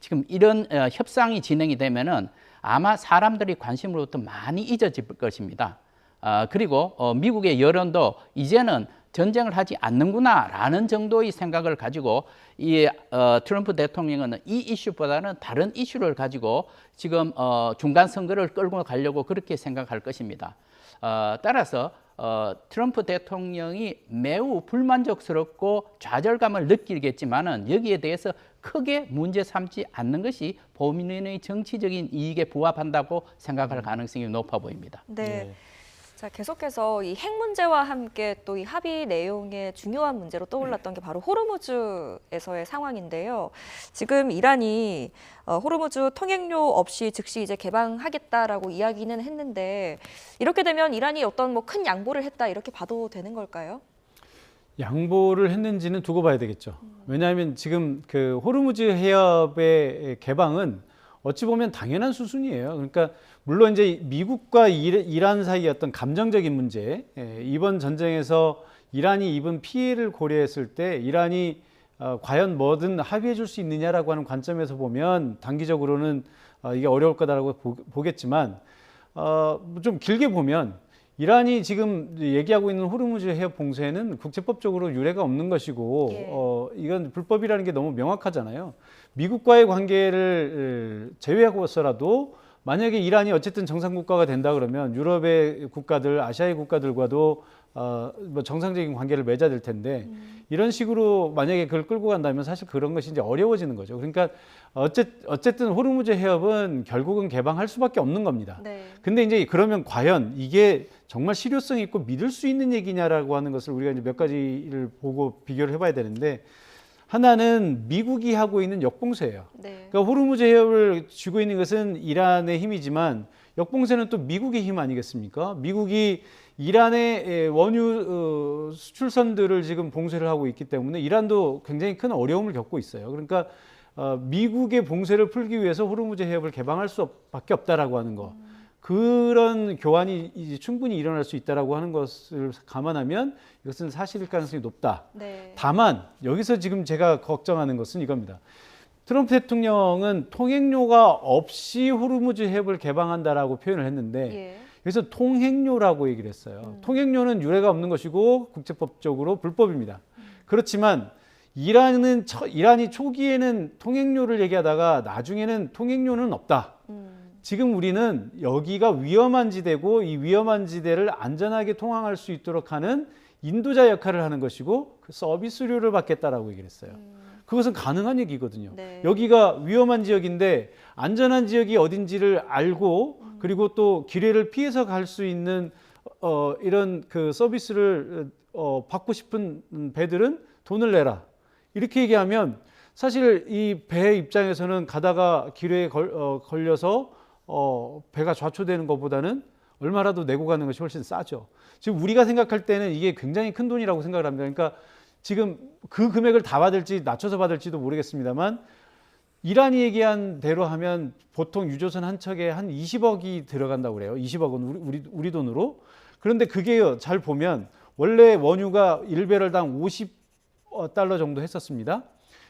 지금 이런 협상이 진행이 되면은 아마 사람들이 관심으로부터 많이 잊어질 것입니다. 그리고 미국의 여론도 이제는 전쟁을 하지 않는구나라는 정도의 생각을 가지고 이 트럼프 대통령은 이 이슈보다는 다른 이슈를 가지고 지금 중간 선거를 끌고 가려고 그렇게 생각할 것입니다. 따라서 트럼프 대통령이 매우 불만족스럽고 좌절감을 느끼겠지만은 여기에 대해서 크게 문제 삼지 않는 것이 본인의 정치적인 이익에 부합한다고 생각할 가능성이 높아 보입니다. 네. 네. 자, 계속해서 이 핵 문제와 함께 또 이 합의 내용의 중요한 문제로 떠올랐던 게 바로 호르무즈에서의 상황인데요. 지금 이란이 호르무즈 통행료 없이 즉시 이제 개방하겠다라고 이야기는 했는데 이렇게 되면 이란이 어떤 뭐 큰 양보를 했다 이렇게 봐도 되는 걸까요? 양보를 했는지는 두고 봐야 되겠죠. 왜냐하면 지금 그 호르무즈 해협의 개방은 어찌 보면 당연한 수순이에요. 그러니까 물론 이제 미국과 이란 사이의 어떤 감정적인 문제, 이번 전쟁에서 이란이 입은 피해를 고려했을 때 이란이 과연 뭐든 합의해 줄 수 있느냐라고 하는 관점에서 보면 단기적으로는 이게 어려울 거다라고 보겠지만 좀 길게 보면 이란이 지금 얘기하고 있는 호르무즈 해협 봉쇄는 국제법적으로 유례가 없는 것이고 예. 이건 불법이라는 게 너무 명확하잖아요. 미국과의 관계를 제외하고서라도 만약에 이란이 어쨌든 정상국가가 된다 그러면 유럽의 국가들, 아시아의 국가들과도 뭐 정상적인 관계를 맺어야 될 텐데 이런 식으로 만약에 그걸 끌고 간다면 사실 그런 것이 이제 어려워지는 거죠. 그러니까 어쨌든 호르무즈 해협은 결국은 개방할 수밖에 없는 겁니다. 네. 근데 이제 그러면 과연 이게 정말 실효성 있고 믿을 수 있는 얘기냐라고 하는 것을 우리가 이제 몇 가지를 보고 비교를 해봐야 되는데 하나는 미국이 하고 있는 역봉쇄예요. 네. 그러니까 호르무즈 해협을 쥐고 있는 것은 이란의 힘이지만 역봉쇄는 또 미국의 힘 아니겠습니까? 미국이 이란의 원유 수출선들을 지금 봉쇄를 하고 있기 때문에 이란도 굉장히 큰 어려움을 겪고 있어요. 그러니까 미국의 봉쇄를 풀기 위해서 호르무즈 해협을 개방할 수밖에 없다라고 하는 거. 그런 교환이 이제 충분히 일어날 수 있다라고 하는 것을 감안하면 이것은 사실일 가능성이 높다. 네. 다만 여기서 지금 제가 걱정하는 것은 이겁니다. 트럼프 대통령은 통행료가 없이 호르무즈 해협을 개방한다라고 표현을 했는데 예. 그래서 통행료라고 얘기를 했어요. 통행료는 유례가 없는 것이고 국제법적으로 불법입니다. 그렇지만 이란이 초기에는 통행료를 얘기하다가 나중에는 통행료는 없다. 지금 우리는 여기가 위험한 지대고 이 위험한 지대를 안전하게 통항할 수 있도록 하는 인도자 역할을 하는 것이고 그 서비스료를 받겠다라고 얘기를 했어요. 그것은 가능한 얘기거든요. 네. 여기가 위험한 지역인데 안전한 지역이 어딘지를 알고 그리고 또 기뢰를 피해서 갈 수 있는 이런 그 서비스를 받고 싶은 배들은 돈을 내라. 이렇게 얘기하면 사실 이 배 입장에서는 가다가 기뢰에 걸려서 배가 좌초되는 것보다는 얼마라도 내고 가는 것이 훨씬 싸죠. 지금 우리가 생각할 때는 이게 굉장히 큰 돈이라고 생각을 합니다. 그러니까 지금 그 금액을 다 받을지 낮춰서 받을지도 모르겠습니다만 이란이 얘기한 대로 하면 보통 유조선 한 척에 한 20억이 들어간다고 그래요. 20억은 우리 돈으로. 그런데 그게요, 잘 보면 원래 원유가 1배럴당 50달러 정도 했었습니다.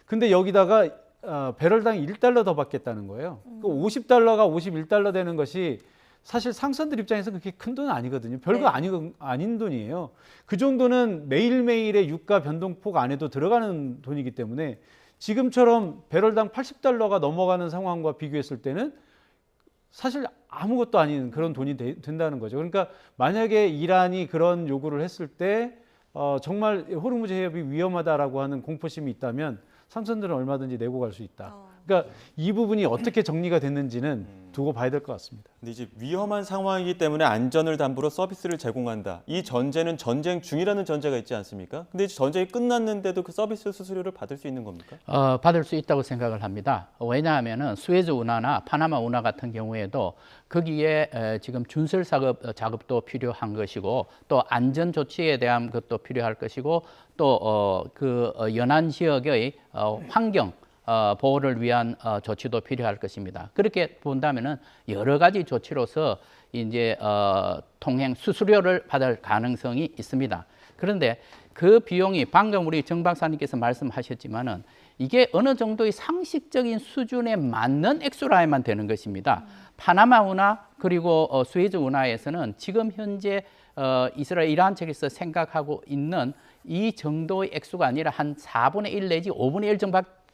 근데 여기다가 배럴당 1달러 더 받겠다는 거예요. 50달러가 51달러 되는 것이 사실 상선들 입장에서 그렇게 큰 돈은 아니거든요. 별거 아닌 돈이에요. 그 정도는 매일매일의 유가 변동폭 안에도 들어가는 돈이기 때문에 지금처럼 배럴당 80달러가 넘어가는 상황과 비교했을 때는 사실 아무것도 아닌 그런 돈이 된다는 거죠. 그러니까 만약에 이란이 그런 요구를 했을 때 정말 호르무즈 해협이 위험하다라고 하는 공포심이 있다면 상선들은 얼마든지 내고 갈 수 있다. 그러니까 이 부분이 어떻게 정리가 됐는지는 두고 봐야 될 것 같습니다. 근데 이제 위험한 상황이기 때문에 안전을 담보로 서비스를 제공한다. 이 전제는 전쟁 중이라는 전제가 있지 않습니까? 근데 이제 전쟁이 끝났는데도 그 서비스 수수료를 받을 수 있는 겁니까? 받을 수 있다고 생각을 합니다. 왜냐하면은 스웨즈 운하나 파나마 운하 같은 경우에도 거기에 지금 준설 작업도 필요한 것이고 또 안전 조치에 대한 것도 필요할 것이고 또 그 연안 지역의 환경 보호를 위한 조치도 필요할 것입니다. 그렇게 본다면은 여러 가지 조치로서 이제 통행 수수료를 받을 가능성이 있습니다. 그런데 그 비용이 방금 우리 정 박사님께서 말씀하셨지만은 이게 어느 정도의 상식적인 수준에 맞는 액수라야만 되는 것입니다. 파나마 운하 그리고 스웨즈 운하에서는 지금 현재 이스라엘 이란 측에서 생각하고 있는 이 정도의 액수가 아니라 한 4분의 1 내지 5분의 1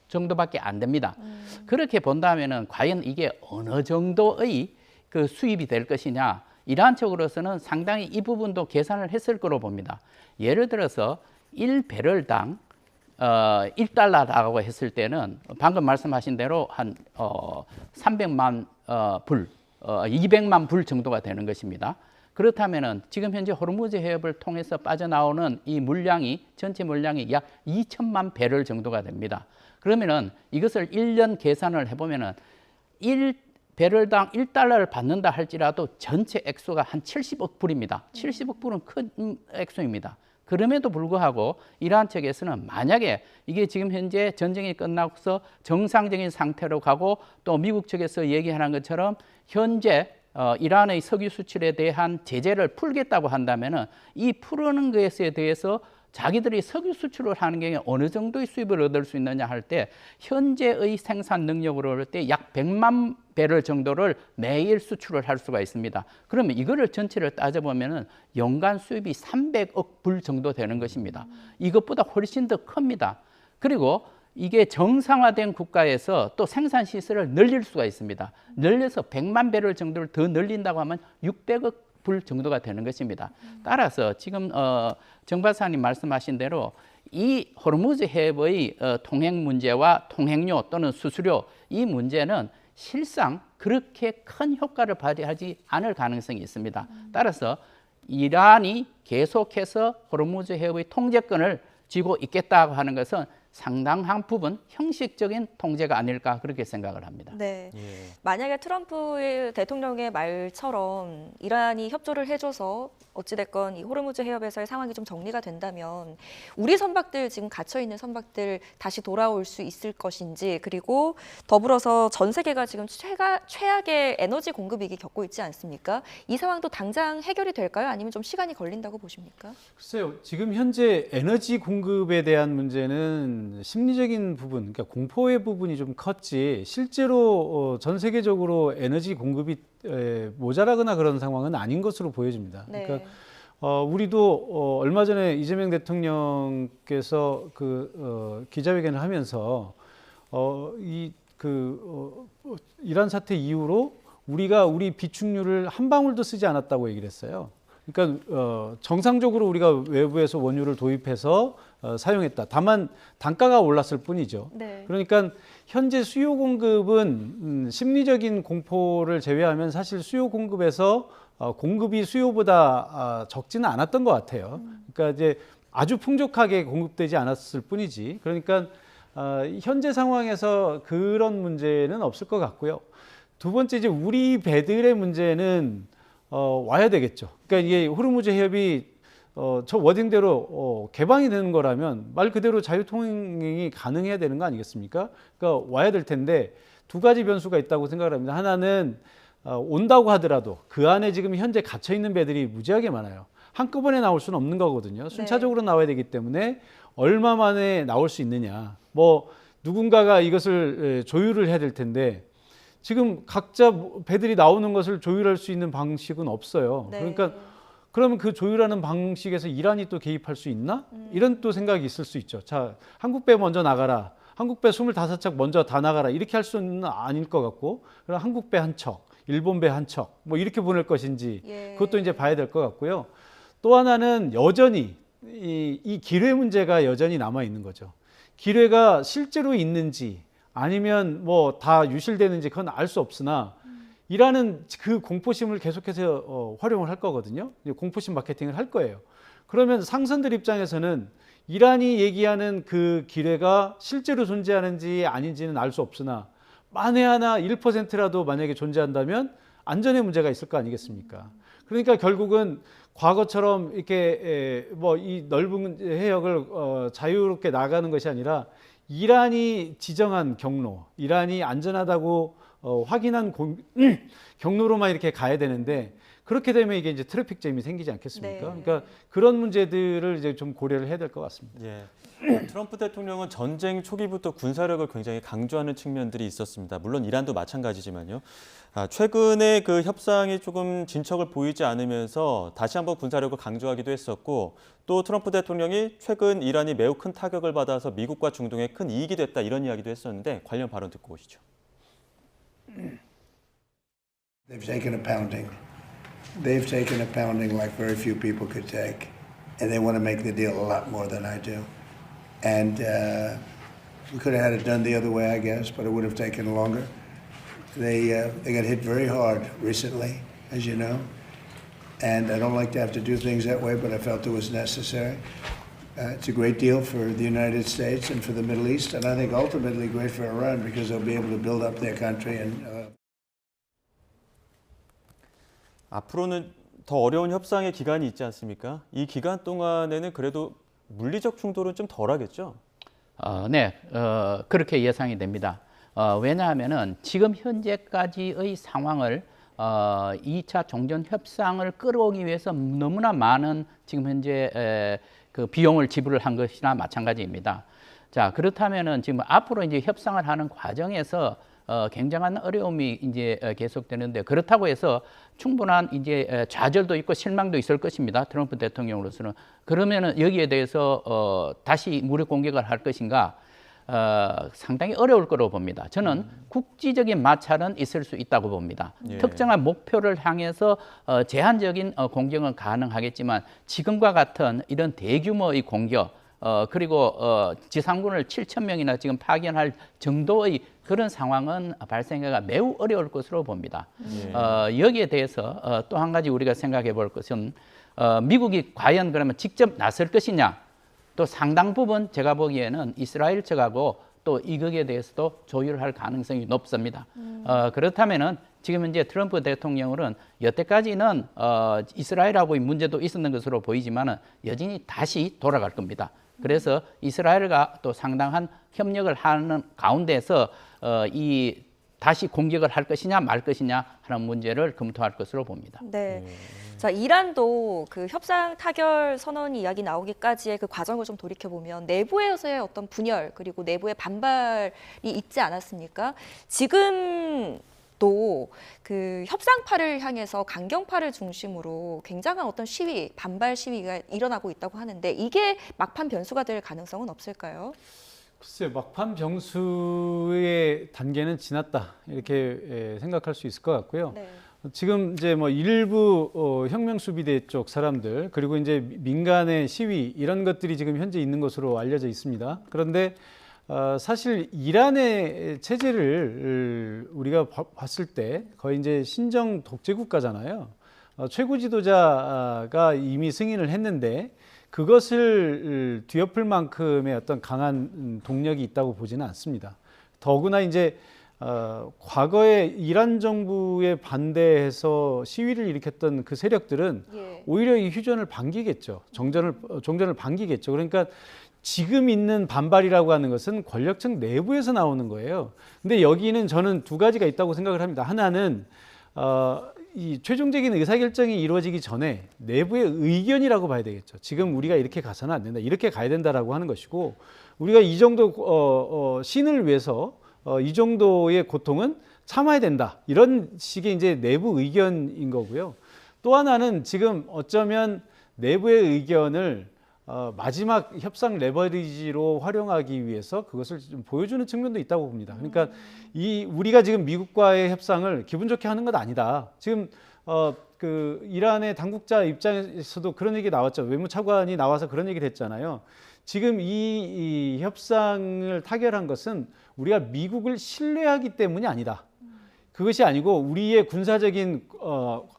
정도밖에 안 됩니다. 그렇게 본다면은 과연 이게 어느 정도의 그 수입이 될 것이냐? 이란 측으로서는 상당히 이 부분도 계산을 했을 거로 봅니다. 예를 들어서 1배럴당 1달러라고 했을 때는 방금 말씀하신 대로 한 300만 불, 200만 불 정도가 되는 것입니다. 그렇다면은 지금 현재 호르무즈 해협을 통해서 빠져나오는 이 물량이 전체 물량이 약 2천만 배럴 정도가 됩니다. 그러면은 이것을 1년 계산을 해보면은 1배럴당 1달러를 받는다 할지라도 전체 액수가 한 70억 불입니다. 70억 불은 큰 액수입니다. 그럼에도 불구하고 이란 측에서는 만약에 이게 지금 현재 전쟁이 끝나고서 정상적인 상태로 가고 또 미국 측에서 얘기하는 것처럼 현재 이란의 석유 수출에 대한 제재를 풀겠다고 한다면은 이 푸는 것에 대해서 자기들이 석유 수출을 하는 경우에 어느 정도의 수입을 얻을 수 있느냐 할 때 현재의 생산 능력으로 볼 때 약 100만 배럴 정도를 매일 수출을 할 수가 있습니다. 그러면 이거를 전체를 따져보면은 연간 수입이 300억 불 정도 되는 것입니다. 이것보다 훨씬 더 큽니다. 그리고 이게 정상화된 국가에서 또 생산 시설을 늘릴 수가 있습니다. 늘려서 100만 배럴 정도를 더 늘린다고 하면 600억 불 정도가 되는 것입니다. 따라서 지금 정 박사님 말씀하신 대로 이 호르무즈 해협의 통행 문제와 통행료 또는 수수료 이 문제는 실상 그렇게 큰 효과를 발휘하지 않을 가능성이 있습니다. 따라서 이란이 계속해서 호르무즈 해협의 통제권을 쥐고 있겠다고 하는 것은 상당한 부분 형식적인 통제가 아닐까 그렇게 생각을 합니다. 네. 예. 만약에 트럼프 대통령의 말처럼 이란이 협조를 해줘서 어찌됐건 이 호르무즈 해협에서의 상황이 좀 정리가 된다면 우리 선박들 지금 갇혀있는 선박들 다시 돌아올 수 있을 것인지 그리고 더불어서 전 세계가 지금 최악의 에너지 공급 위기 겪고 있지 않습니까? 이 상황도 당장 해결이 될까요? 아니면 좀 시간이 걸린다고 보십니까? 글쎄요, 지금 현재 에너지 공급에 대한 문제는 심리적인 부분, 그러니까 공포의 부분이 좀 컸지 실제로 전 세계적으로 에너지 공급이 모자라거나 그런 상황은 아닌 것으로 보여집니다. 네. 그러니까 우리도 얼마 전에 이재명 대통령께서 기자회견을 하면서 이란 사태 이후로 우리가 우리 비축유를 한 방울도 쓰지 않았다고 얘기를 했어요. 그러니까 정상적으로 우리가 외부에서 원유를 도입해서 사용했다. 다만 단가가 올랐을 뿐이죠. 네. 그러니까 현재 수요 공급은 심리적인 공포를 제외하면 사실 수요 공급에서 공급이 수요보다 적지는 않았던 것 같아요. 그러니까 이제 아주 풍족하게 공급되지 않았을 뿐이지. 그러니까 현재 상황에서 그런 문제는 없을 것 같고요. 두 번째 이제 우리 배들의 문제는 와야 되겠죠. 그러니까 이게 호르무즈 해협이 저 워딩대로 개방이 되는 거라면 말 그대로 자유통행이 가능해야 되는 거 아니겠습니까? 그러니까 와야 될 텐데 두 가지 변수가 있다고 생각을 합니다. 하나는 온다고 하더라도 그 안에 지금 현재 갇혀 있는 배들이 무지하게 많아요. 한꺼번에 나올 수는 없는 거거든요. 순차적으로 나와야 되기 때문에 얼마 만에 나올 수 있느냐. 뭐 누군가가 이것을 조율을 해야 될 텐데 지금 각자 배들이 나오는 것을 조율할 수 있는 방식은 없어요. 네. 그러니까 그러면 그 조율하는 방식에서 이란이 또 개입할 수 있나? 이런 또 생각이 있을 수 있죠. 자, 한국 배 먼저 나가라. 한국 배 25척 먼저 다 나가라. 이렇게 할 수는 아닐 것 같고, 그럼 한국 배 한 척, 일본 배 한 척, 뭐 이렇게 보낼 것인지 그것도 이제 봐야 될 것 같고요. 또 하나는 여전히 이 기뢰 문제가 여전히 남아 있는 거죠. 기뢰가 실제로 있는지 아니면 뭐 다 유실되는지 그건 알 수 없으나 이란은 그 공포심을 계속해서 활용을 할 거거든요. 공포심 마케팅을 할 거예요. 그러면 상선들 입장에서는 이란이 얘기하는 그 기뢰가 실제로 존재하는지 아닌지는 알 수 없으나 만에 하나 1%라도 만약에 존재한다면 안전에 문제가 있을 거 아니겠습니까? 그러니까 결국은 과거처럼 이렇게 뭐 이 넓은 해역을 자유롭게 나가는 것이 아니라 이란이 지정한 경로, 이란이 안전하다고 확인한 경로로만 이렇게 가야 되는데 그렇게 되면 이게 이제 트래픽 잼이 생기지 않겠습니까? 네. 그러니까 그런 문제들을 이제 좀 고려를 해야 될 것 같습니다. 예. 트럼프 대통령은 전쟁 초기부터 군사력을 굉장히 강조하는 측면들이 있었습니다. 물론 이란도 마찬가지지만요. 최근에 그 협상이 조금 진척을 보이지 않으면서 다시 한번 군사력을 강조하기도 했었고 또 트럼프 대통령이 최근 이란이 매우 큰 타격을 받아서 미국과 중동에 큰 이익이 됐다 이런 이야기도 했었는데 관련 발언 듣고 오시죠. They've taken a pounding. They've taken a pounding like very few people could take. And they want to make the deal a lot more than I do. And we could have had it done the other way, I guess, but it would have taken longer. They got hit very hard recently, as you know. And I don't like to have to do things that way, but I felt it was necessary. It's a great deal for the United States and for the Middle East, and I think ultimately great for Iran because they'll be able to build up their country and 앞으로는 더 어려운 협상의 기간이 있지 않습니까? 이 기간 동안에는 그래도 물리적 충돌은 좀 덜하겠죠? 네, 그렇게 예상이 됩니다. 왜냐하면은 지금 현재까지의 상황을 2차 종전 협상을 끌어오기 위해서 너무나 많은 지금 현재 그 비용을 지불을 한 것이나 마찬가지입니다. 자, 그렇다면은 지금 앞으로 이제 협상을 하는 과정에서 굉장한 어려움이 이제 계속되는데, 그렇다고 해서 충분한 이제 좌절도 있고 실망도 있을 것입니다. 트럼프 대통령으로서는. 그러면은 여기에 대해서 다시 무력 공격을 할 것인가? 상당히 어려울 거로 봅니다. 저는 국지적인 마찰은 있을 수 있다고 봅니다. 예. 특정한 목표를 향해서 제한적인 공격은 가능하겠지만, 지금과 같은 이런 대규모의 공격, 그리고 지상군을 7,000명이나 지금 파견할 정도의 그런 상황은 발생하기가 매우 어려울 것으로 봅니다. 여기에 대해서 또 한 가지 우리가 생각해 볼 것은 미국이 과연 그러면 직접 나설 것이냐? 또 상당 부분 제가 보기에는 이스라엘 측하고 또 이것에 대해서도 조율할 가능성이 높습니다. 그렇다면은 지금 이제 트럼프 대통령은 여태까지는 이스라엘하고의 문제도 있었는 것으로 보이지만은 여전히 다시 돌아갈 겁니다. 그래서 이스라엘과 또 상당한 협력을 하는 가운데서 이 다시 공격을 할 것이냐 말 것이냐 하는 문제를 검토할 것으로 봅니다. 네. 자, 이란도 그 협상 타결 선언 이야기 나오기까지의 그 과정을 좀 돌이켜 보면 내부에서의 어떤 분열 그리고 내부의 반발이 있지 않았습니까? 지금도 그 협상파를 향해서 강경파를 중심으로 굉장한 어떤 시위, 반발 시위가 일어나고 있다고 하는데, 이게 막판 변수가 될 가능성은 없을까요? 글쎄요, 막판 병수의 단계는 지났다 이렇게 생각할 수 있을 것 같고요. 네. 지금 이제 뭐 일부 혁명수비대 쪽 사람들, 그리고 이제 민간의 시위, 이런 것들이 지금 현재 있는 것으로 알려져 있습니다. 그런데 사실 이란의 체제를 우리가 봤을 때 거의 이제 신정 독재 국가잖아요. 최고 지도자가 이미 승인을 했는데 그것을 뒤엎을 만큼의 어떤 강한 동력이 있다고 보지는 않습니다. 더구나 이제 과거에 이란 정부에 반대해서 시위를 일으켰던 그 세력들은 예. 오히려 이 휴전을 반기겠죠. 종전을 반기겠죠. 그러니까 지금 있는 반발이라고 하는 것은 권력층 내부에서 나오는 거예요. 근데 여기는 저는 두 가지가 있다고 생각을 합니다. 하나는 이 최종적인 의사결정이 이루어지기 전에 내부의 의견이라고 봐야 되겠죠. 지금 우리가 이렇게 가서는 안 된다, 이렇게 가야 된다라고 하는 것이고, 우리가 이 정도 신을 위해서 이 정도의 고통은 참아야 된다, 이런 식의 이제 내부 의견인 거고요. 또 하나는 지금 어쩌면 내부의 의견을 마지막 협상 레버리지로 활용하기 위해서 그것을 좀 보여주는 측면도 있다고 봅니다. 그러니까 우리가 지금 미국과의 협상을 기분 좋게 하는 것 아니다. 지금 그 이란의 당국자 입장에서도 그런 얘기 나왔죠. 외무차관이 나와서 그런 얘기를 했잖아요. 지금 이 협상을 타결한 것은 우리가 미국을 신뢰하기 때문이 아니다. 그것이 아니고 우리의 군사적인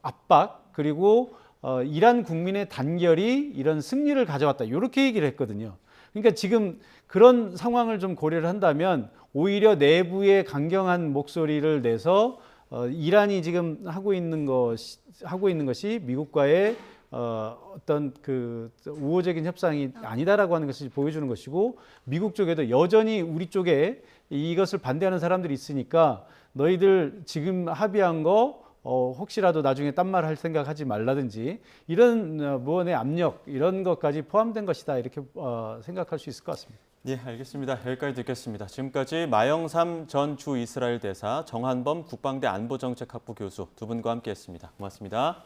압박, 그리고 이란 국민의 단결이 이런 승리를 가져왔다, 이렇게 얘기를 했거든요. 그러니까 지금 그런 상황을 좀 고려를 한다면 오히려 내부의 강경한 목소리를 내서 이란이 지금 하고 있는 것이 미국과의 어떤 그 우호적인 협상이 아니다라고 하는 것을 보여주는 것이고, 미국 쪽에도 여전히 우리 쪽에 이것을 반대하는 사람들이 있으니까 너희들 지금 합의한 거 혹시라도 나중에 딴 말 할 생각하지 말라든지, 이런 무언의 압력, 이런 것까지 포함된 것이다, 이렇게 생각할 수 있을 것 같습니다. 예, 알겠습니다. 여기까지 듣겠습니다. 지금까지 마영삼 전 주 이스라엘 대사, 정한범 국방대 안보정책학부 교수 두 분과 함께했습니다. 고맙습니다.